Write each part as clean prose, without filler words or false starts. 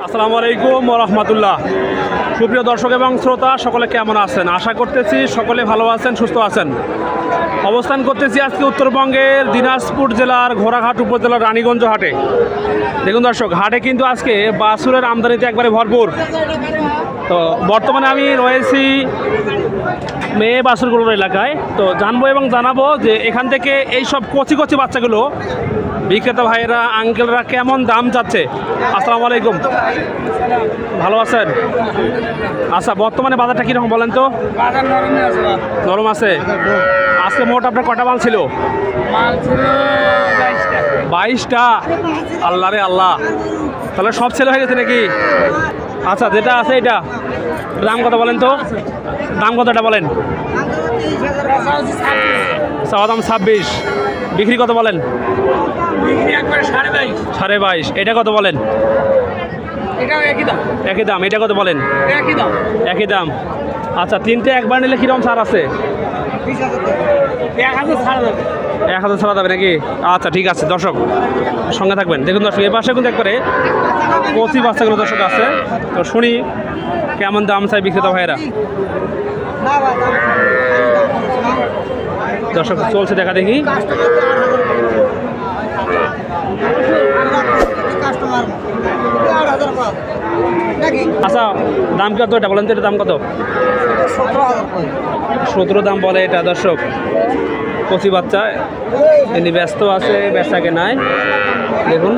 আসসালামু আলাইকুম ওয়া রাহমাতুল্লাহ। সুপ্রিয় দর্শক এবং শ্রোতা সকলে কেমন আছেন? আশা করতেছি সকলে ভালো আছেন, সুস্থ আছেন। অবস্থান করতেছি আজকে উত্তরবঙ্গের দিনাজপুর জেলার ঘোড়াঘাট উপজেলার রানীগঞ্জ হাটে। দেখুন দর্শক, হাটে কিন্তু আজকে বাছুরের আমদানিতে একবারে ভরপুর। তো বর্তমানে আমি রয়েছি মেয়ে বাছুরগুলোর এলাকায়। তো জানবো এবং জানাবো যে এখান থেকে এই সব কচি কচি বাচ্চাগুলো বিক্রেতা ভাইয়েরা, আঙ্কেলরা কেমন দাম চাচ্ছে। আসসালামু আলাইকুম, ভালো আছেন? আচ্ছা, বর্তমানে বাজারটা কীরকম বলেন তো? নরম আছে। আজকে মোট আপনার কটা মাল ছিল? 22টা। আল্লাহ রে আল্লাহ, তাহলে সব ছেলে হয়ে গেছে নাকি? আচ্ছা, যেটা আছে এটা দাম কত বলেন তো? দাম কতটা বলেন? চাওয়া দাম 26, বিক্রি কত বলেন? 22.5। এটা কত বলেন? একই দাম। এটা কত বলেন? একই দাম। আচ্ছা, তিনটে একবার নিলে কীরকম ছাড় আছে? 1000 ছাড়া যাবে নাকি? আচ্ছা, ঠিক আছে দর্শক, সঙ্গে থাকবেন। দেখুন দর্শক, এ পাশে কিন্তু একবারে কচি বাচ্চাগুলো দর্শক আছে। তো শুনি কেমন দাম চাই বিক্রেতা ভাইয়েরা। দর্শক চলছে দেখা দেখি। আচ্ছা, দাম কত এটা বলেন তো? এটা দাম কত? 17 দাম বলে এটা দর্শক। কচি বাচ্চা, এমনি ব্যস্ত আছে, বেচাকে নাই। দেখুন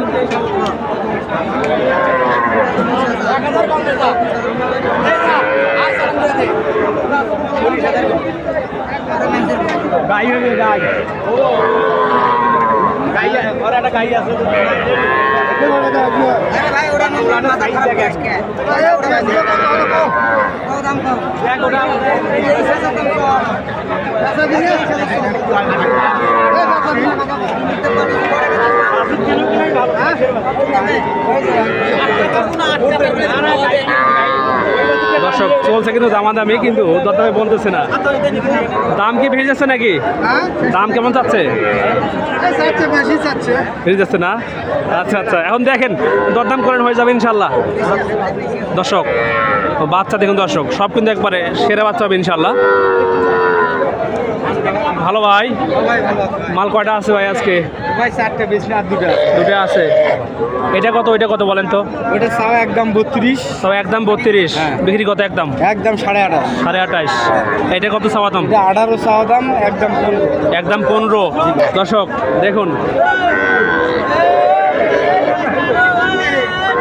দর্শক চলছে কিন্তু দামাদামি, কিন্তু দরদামে বলতেছে না। দাম কি বেশি যাচ্ছে নাকি? দাম কেমন যাচ্ছে? বেশি যাচ্ছে না? আচ্ছা আচ্ছা, এখন দেখেন দরদাম করেন, হয়ে যাবে ইনশাল্লাহ। দর্শক বাচ্চা দেখুন দর্শক, সব কিন্তু একবারে সেরা বাচ্চা হবে ইনশাল্লাহ। ভালো ভাই, মাল কয়টা আছে ভাই আজকে? ভাই 4টা বেশি আর দুটা আছে। এটা কত, ওইটা কত বলেন তো? ওটা চাও একদম 32। সব একদম 32। বিক্রি কত? একদম 28.5। এটা কত চাওয়া দাম? 18 চাওয়া দাম, একদম 15। দর্শক দেখুন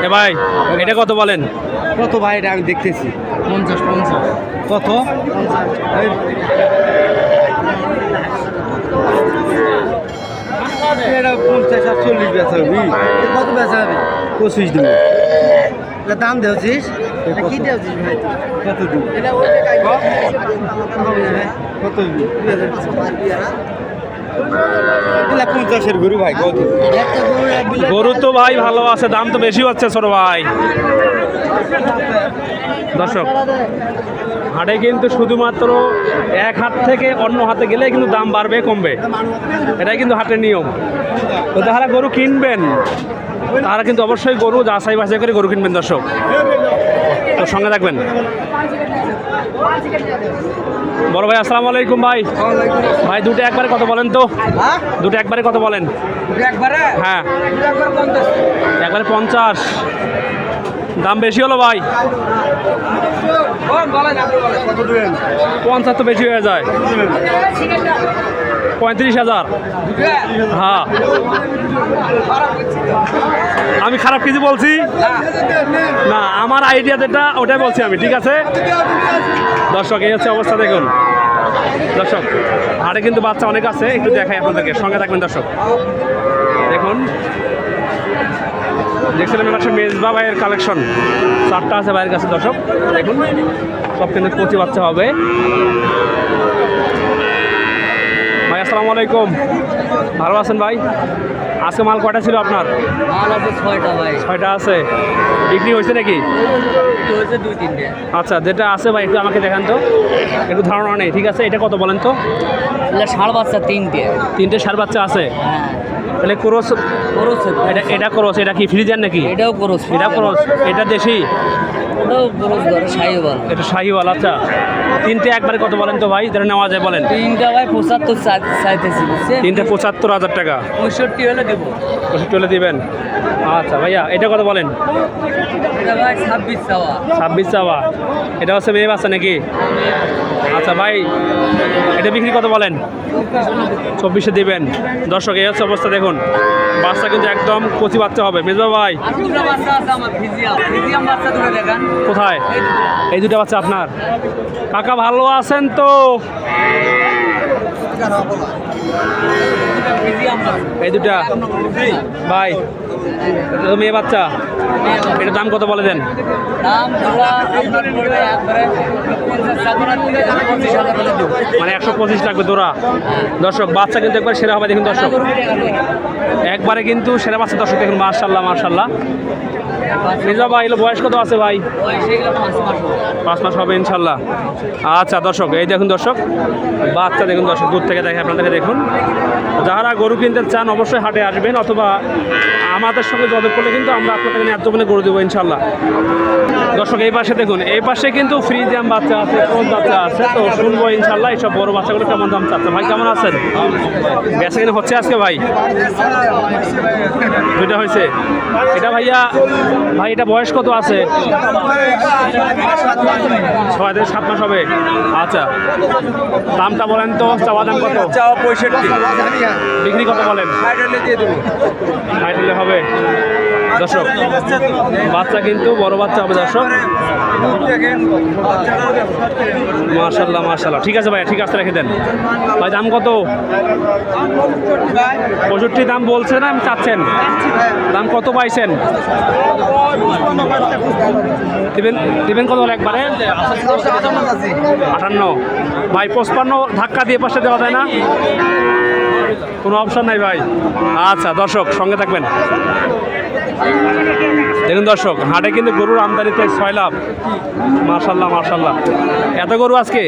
এ ভাই, এটা কত বলেন? কত ভাই? এটা আমি দেখতেছি 50। কত? এটা 50 আর 40 বেচা হবে। কত বেচা হবে? 25 দিন। এটা দাম দেওছিস? কি দেওছিস ভাই? কত দিন? কত দিন? 50-এর গরু ভাই। কত গরু তো ভাই ভালো আছে, দাম তো বেশি হচ্ছে ছোট ভাই। দর্শক হাটে কিন্তু শুধুমাত্র এক হাত থেকে অন্য হাতে গেলে কিন্তু দাম বাড়বে কমবে, এটাই কিন্তু হাটের নিয়ম। তো যারা গরু কিনবেন তারা কিন্তু অবশ্যই গরু যাচাই বাছাই করে গরু কিনবেন দর্শক। তো সঙ্গে থাকবেন। বড় ভাই আসসালামু আলাইকুম। ভাই ভাই দুটো একবারে কত বলেন তো? দুটো একবারে কত বলেন? হ্যাঁ, একবারে 50। দাম বেশি হলো ভাই। 50 তো বেশি হয়ে যায়। 35,000। হ্যাঁ, আমি খারাপ কিছু বলছি না, আমার আইডিয়া যেটা ওটাই বলছি আমি, ঠিক আছে দর্শক। এই হচ্ছে অবস্থা দেখুন দর্শক, হাটে কিন্তু বাচ্চা অনেক আছে, একটু দেখাই আপনাদেরকে, সঙ্গে থাকবেন দর্শক। দেখুন দেখছিলাম এবার মেজবা ভাইয়ের কালেকশন 4টা আছে ভাইয়ের কাছে দর্শক। দেখুন সব কিন্তু কচি বাচ্চা হবে। ভাই আসসালামু আলাইকুম, ভালো আছেন ভাই? আজকে মাল কয়টা ছিল আপনার? মাল আছে 6টা ভাই। 6টা আছে। বিক্রি হয়েছে নাকি? হয়েছে 2-3টে। আচ্ছা, যেটা আছে ভাই একটু আমাকে দেখান তো, একটু ধারণা নেই। ঠিক আছে, এটা কত বলেন তো? ষাঁড় বাচ্চা 3টে। 3টে ষাঁড় বাচ্চা আছে। তাহলে ক্রস, এটা ক্রস, এটা কি ফ্রিজিয়ান নাকি? এটাও খরচ, এটা ক্রস, এটা দেশি, ওটাও খরচ ধরে শাহিওয়াল। এটা শাহিওয়াল। আচ্ছা, তিনটে একবারে কত বলেন তো ভাই, যেটা নেওয়া যায় বলেন। তিনটা ভাই 75 চাইতেছি, বুঝছেন? তিনটে 75,000 টাকা। 65 হলে দেবো। 65 হলে দিবেন। আচ্ছা ভাইয়া, এটা কত বলেন? এটা ভাই 26 চাওয়া। 26 চাওয়া। এটা হচ্ছে মেয়ে বাচ্চা নাকি? আচ্ছা ভাই, এটা বিক্রি কত বলেন? 24-এ দিবেন। দর্শক, এই হচ্ছে অবস্থা, দেখুন বাচ্চা কিন্তু একদম কচি বাচ্চা হবে। মেজবা ভাই, আর দুটো বাচ্চা আছে আমার, ফিজিয়াম বাচ্চা দুটো দেখান। কোথায়? এই দুটো বাচ্চা আপনার? কাকা ভালো আছেন তো? ফিজিয়াম বাচ্চা। এই দুটা ভাই, এটা তো মেয়ে বাচ্চা। এটার দাম কত বলে দেন? দাম জোড়া আপনার পড়বে একবারে 50 সাগরাত থেকে 25,000 হলে দেবো। মানে 125 লাগবে জোড়া। দর্শক, বাচ্চা কিন্তু একবার সেরা হবে, দেখুন দর্শক, একবারে কিন্তু সেরা বাচ্চা। দর্শক দেখুন, মাশাআল্লাহ মাশাআল্লাহ। মেজবা ভাই, এলো বয়স কত আছে ভাই? 5 মাস হবে ইনশাল্লাহ। আচ্ছা দর্শক, এই দেখুন দর্শক, বাচ্চা দেখুন দর্শক, দূর থেকে দেখে আপনাদেরকে দেখুন। যারা গরু কিনতে চান অবশ্যই হাটে আসবেন, অথবা আমাদের সঙ্গে যোগাযোগ করলে কিন্তু আমরা আপনাদের ন্যায্য মূল্যে গরু দেবো ইনশাল্লাহ। দর্শক, এই পাশে দেখুন, এই পাশে কিন্তু ফ্রিজিয়াম বাচ্চা আছে, ক্রস বাচ্চা আছে। তো শুনবো ইনশাল্লাহ এইসব বড় বাচ্চাগুলো কেমন দাম চাচ্ছে। ভাই কেমন আছেন? বেচা কিনে হচ্ছে আজকে ভাই? দুইটা হয়েছে। এটা ভাইয়া, ভাই এটা বয়স কত আছে? 6 থেকে 7 মাস হবে। আচ্ছা, দামটা বলেন তো, চাওয়া দাম কত? 65। বিক্রি কত বলেন? 60 দিয়ে দেবো। 60 হবে। দর্শক, বাচ্চা কিন্তু বড় বাচ্চা হবে দর্শক। মাশাআল্লাহ মাশাআল্লাহ। ঠিক আছে ভাই, ঠিক আছে, রেখে দেন ভাই। দাম কত? 65 দাম বলছেন, আমি চাচ্ছেন দাম কত পাইছেন? দিবেন দিবেন কত হলে একবারে? 58 ভাই। 55 ধাক্কা দিয়ে পাশে দেওয়া যায় না? কোনো অপশন নাই ভাই। আচ্ছা দর্শক, সঙ্গে থাকবেন। দেখুন দর্শক, হাটে কিন্তু গরুর আমদানিতে 6 লাভ। মাশাআল্লাহ মাশাআল্লাহ। এত গরু আজকে?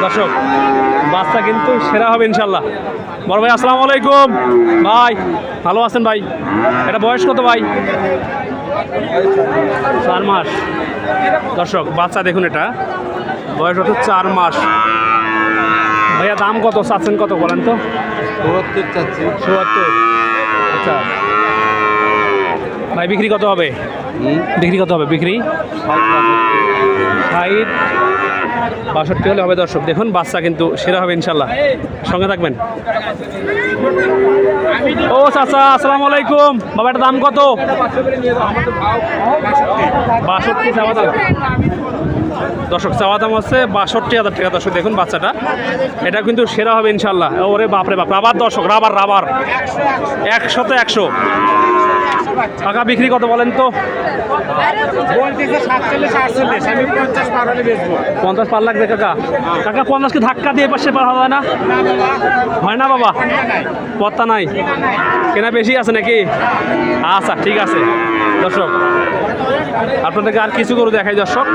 দর্শক, বাচ্চা কিন্তু সেরা হবে ইনশাল্লাহ। বড় ভাই, আসসালামু আলাইকুম ভাই, ভালো আছেন ভাই? এটা বয়স কত ভাই? 4 মাস। দর্শক, বাচ্চা দেখুন, এটা বয়স হচ্ছে 4 মাস। ভাইয়া দাম কত চাচ্ছেন, কত বলেন তো? 74 চাচ্ছি। 74। আচ্ছা ভাই, বিক্রি কত হবে? বিক্রি কত হবে? বিক্রি 60 62 হলে হবে। দর্শক দেখুন, বাচ্চা কিন্তু সেরা হবে ইনশাল্লাহ। সঙ্গে থাকবেন। ও চাচা, আসসালামু আলাইকুম। বাবা, এটার দাম কত? 62 চাওয়া দাম। দর্শক, চাওয়া দাম হচ্ছে 62,000 টাকা। দর্শক দেখুন বাচ্চাটা, এটা কিন্তু সেরা হবে ইনশাল্লাহ। ওরে বাপরে বাপ, রাবার দর্শক, রাবার রাবার 100তে 100। টাকা বিক্রি কত বলেন তো? 50 পার লাগবে কাকা। কাকা 50কে ধাক্কা দিয়ে পাশে পার হয় না? হয় না বাবা, পত্তা নাই। কেনা বেশি আছে নাকি? আচ্ছা ঠিক আছে। দর্শক, আপনাদেরকে আর কিছু করে দেখাই দর্শক।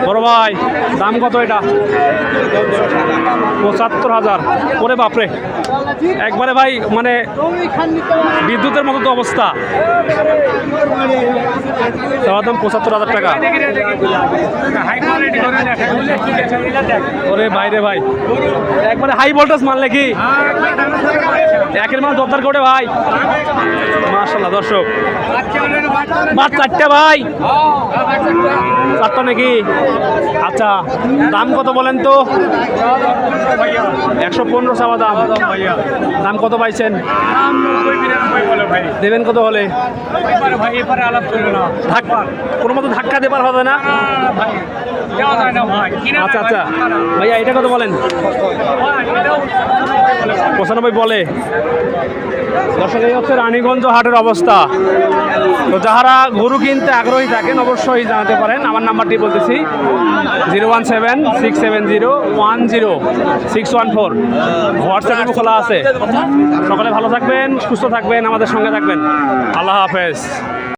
বড় ভাই, দাম কত এটা? 75,000। ওরে বাপরে, একবারে ভাই, মানে বিদ্যুতের মতো তো অবস্থা। চাওয়া দাম 75,000 টাকা। ওরে বাইরে ভাই, একবারে হাই ভোল্টেজ মাল নাকি? একের মাল দরদার করে ভাই। মাশাআল্লাহ। দর্শক, মাছ 4টে ভাই, 4টা নাকি? আচ্ছা, দাম কত বলেন তো? 115 চাওয়া দাম। দাম কত পাইছেন? দেবেন কত হলে? কোনো মতো ধাক্কা দেবার হবে না? আচ্ছা আচ্ছা ভাইয়া, এটা কত বলেন? 95 বলে। দর্শক, এই হচ্ছে রানীগঞ্জ হাটের অবস্থা। তো যারা গরু কিনতে আগ্রহী থাকেন অবশ্যই জানাতে পারেন। আমার নাম্বারটি বলতেছি 017-670-10614। হোয়াটসঅ্যাপে খোলা আছে। সকালে ভালো থাকবেন, সুস্থ থাকবেন, আমাদের সঙ্গে থাকবেন। আল্লাহ হাফেজ।